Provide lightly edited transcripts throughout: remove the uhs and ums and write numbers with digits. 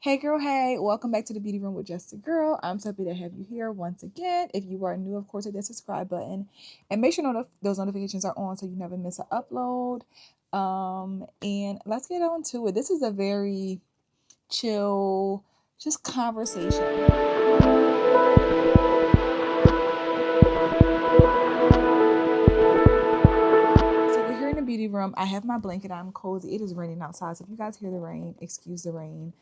Hey girl, hey, welcome back to the Beauty Room with Just a Girl. I'm so happy to have you here once again. If you are new, of course, hit that subscribe button and make sure those notifications are on so you never miss an upload. And let's get on to it. This is a very chill, just conversation. So we're here in the beauty room. I have my blanket. I'm cozy. It is raining outside. So if you guys hear the rain, excuse the rain.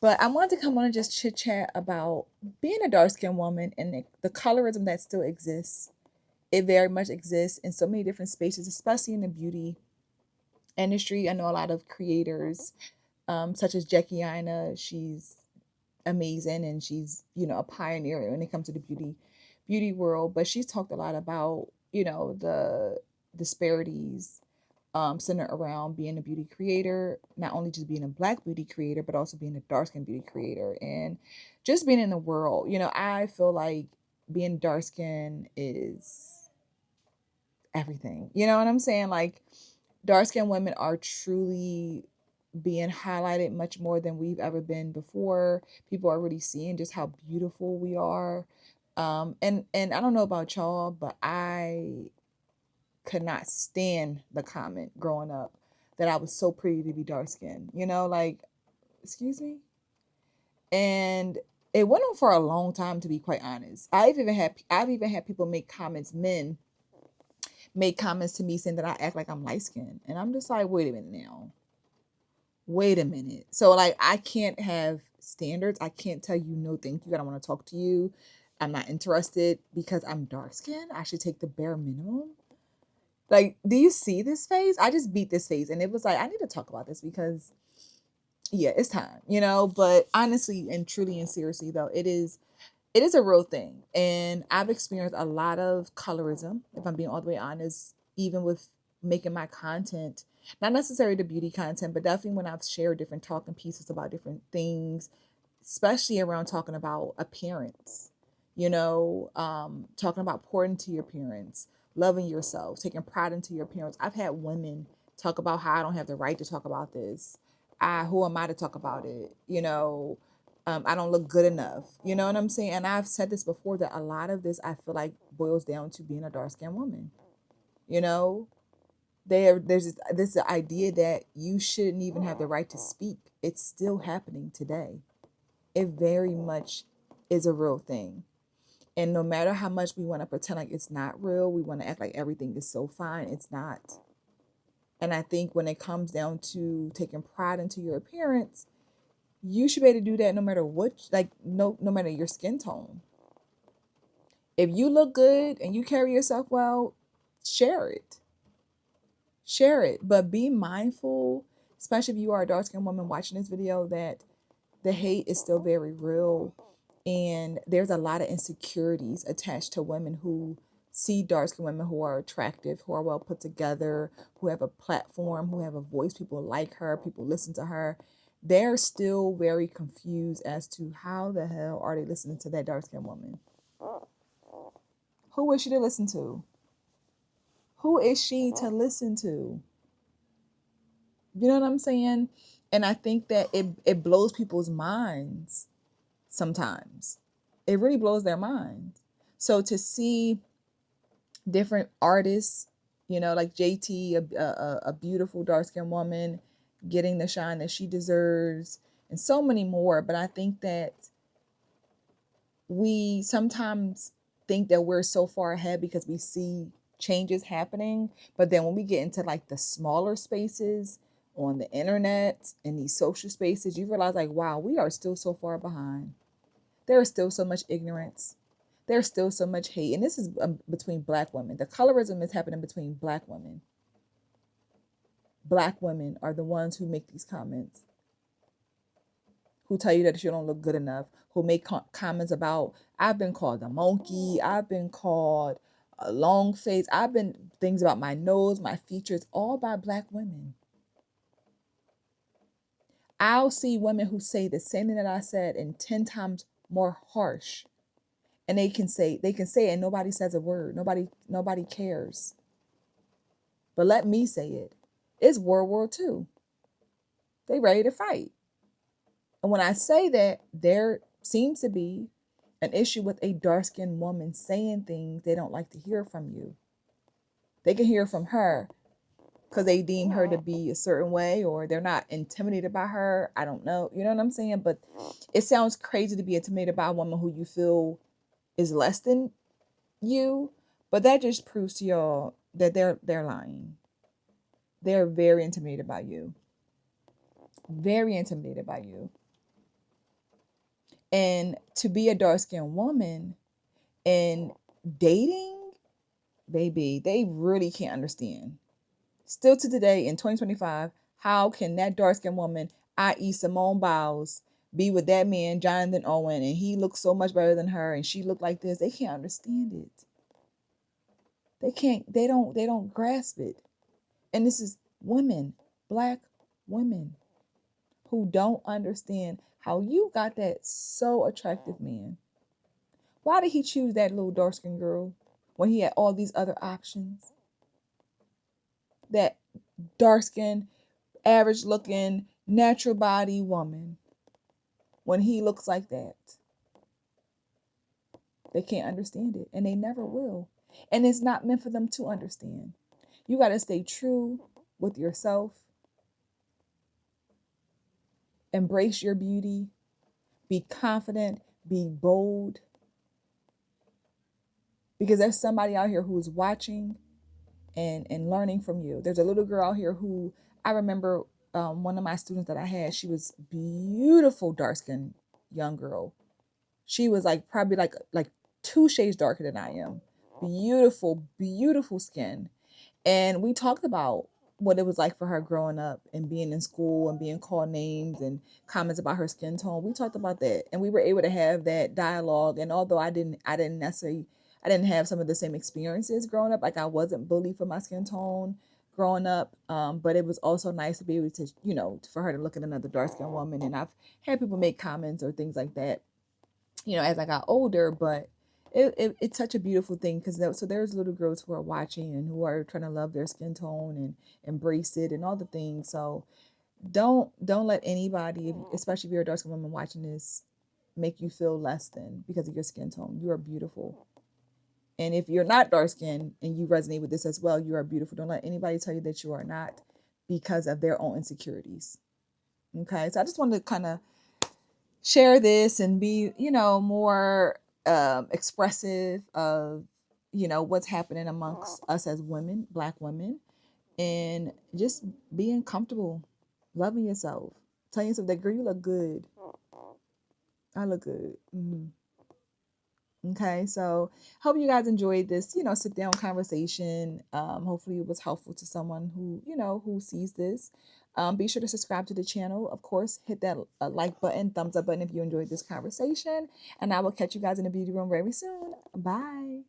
But I wanted to come on and just chit chat about being a dark skinned woman and the colorism that still exists. It very much exists in so many different spaces, especially in the beauty industry. I know a lot of creators, such as Jackie Aina. She's amazing and she's a pioneer when it comes to the beauty world. But she's talked a lot about the disparities centered around being a beauty creator, not only just being a black beauty creator, but also being a dark skinned beauty creator and just being in the world. I feel like being dark skinned is everything. You know what I'm saying? Like, dark skinned women are truly being highlighted much more than we've ever been before. People are really seeing just how beautiful we are. And I don't know about y'all, but I could not stand the comment growing up that I was so pretty to be dark skinned. Like, excuse me? And it went on for a long time, to be quite honest. I've even had people men make comments to me saying that I act like I'm light skinned. And I'm just like, wait a minute now. Wait a minute. So like I can't have standards. I can't tell you no thank you. I don't want to talk to you. I'm not interested because I'm dark skinned. I should take the bare minimum. Like, do you see this face? I just beat this face, and it was like, I need to talk about this because, yeah, it's time. But honestly and truly and seriously, though, it is a real thing, and I've experienced a lot of colorism. If I'm being all the way honest, even with making my content, not necessarily the beauty content, but definitely when I've shared different talking pieces about different things, especially around talking about appearance, talking about pouring into your appearance, loving yourself, taking pride into your appearance. I've had women talk about how I don't have the right to talk about this. Who am I to talk about it? I don't look good enough. You know what I'm saying? And I've said this before that a lot of this I feel like boils down to being a dark skinned woman. You know, there's this idea that you shouldn't even have the right to speak. It's still happening today. It very much is a real thing. And no matter how much we want to pretend like it's not real, we want to act like everything is so fine. It's not. And I think when it comes down to taking pride into your appearance, you should be able to do that no matter what, like no matter your skin tone. If you look good and you carry yourself well, share it. Share it. But be mindful, especially if you are a dark skinned woman watching this video, that the hate is still very real. And there's a lot of insecurities attached to women who see dark skinned women who are attractive, who are well put together, who have a platform, who have a voice. People like her, people listen to her. They're still very confused as to how the hell are they listening to that dark skinned woman? Who is she to listen to? Who is she to listen to? You know what I'm saying? And I think that it blows people's minds sometimes. It really blows their minds. So to see different artists, like JT, a beautiful dark skinned woman, getting the shine that she deserves, and so many more. But I think that we sometimes think that we're so far ahead because we see changes happening. But then when we get into like the smaller spaces on the internet and these social spaces, you realize like, wow, we are still so far behind. There is still so much ignorance. There's still so much hate. And this is between black women. The colorism is happening between black women. Black women are the ones who make these comments, who tell you that you don't look good enough, who make comments about, I've been called a monkey, I've been called a long face, I've been things about my nose, my features, all by black women. I'll see women who say the same thing that I said and 10 times more harsh. And they can say it and nobody says a word. Nobody cares. But let me say it. It's World War II. They ready to fight. And when I say that, there seems to be an issue with a dark skinned woman saying things they don't like to hear from you. They can hear from her because they deem her to be a certain way, or they're not intimidated by her. I don't know. You know what I'm saying? But it sounds crazy to be intimidated by a woman who you feel is less than you. But that just proves to y'all that they're lying. They're very intimidated by you. Very intimidated by you. And to be a dark skinned woman and dating, baby, they really can't understand. Still to today in 2025, how can that dark skinned woman, i.e., Simone Biles, be with that man, Jonathan Owen, and he looks so much better than her and she looked like this? They can't understand it. They don't grasp it. And this is women, black women, who don't understand how you got that so attractive man. Why did he choose that little dark skinned girl when he had all these other options? That dark skinned, average looking, natural body woman, when he looks like that. They can't understand it, and they never will. And it's not meant for them to understand. You got to stay true with yourself, embrace your beauty, be confident, be bold, because there's somebody out here who is watching and learning from you. There's a little girl out here who I remember, one of my students that I had, she was beautiful, dark skinned young girl. She was like probably like 2 shades darker than I am. Beautiful, beautiful skin. And we talked about what it was like for her growing up and being in school and being called names and comments about her skin tone. We talked about that, and we were able to have that dialogue. And although I didn't have some of the same experiences growing up. Like, I wasn't bullied for my skin tone growing up, but it was also nice to be able to, for her to look at another dark skinned woman. And I've had people make comments or things like that, as I got older. But it's such a beautiful thing, because so there's little girls who are watching and who are trying to love their skin tone and embrace it and all the things. So don't let anybody, especially if you're a dark skinned woman watching this, make you feel less than because of your skin tone. You are beautiful. And if you're not dark skinned and you resonate with this as well, you are beautiful. Don't let anybody tell you that you are not because of their own insecurities. Okay, so I just wanted to kind of share this and be, more expressive of, what's happening amongst us as women, black women, and just being comfortable, loving yourself, telling yourself that, girl, you look good. I look good. Okay, so hope you guys enjoyed this, sit down conversation. Hopefully it was helpful to someone who sees this. Be sure to subscribe to the channel. Of course, hit that like button, thumbs up button if you enjoyed this conversation. And I will catch you guys in the beauty room very soon. Bye.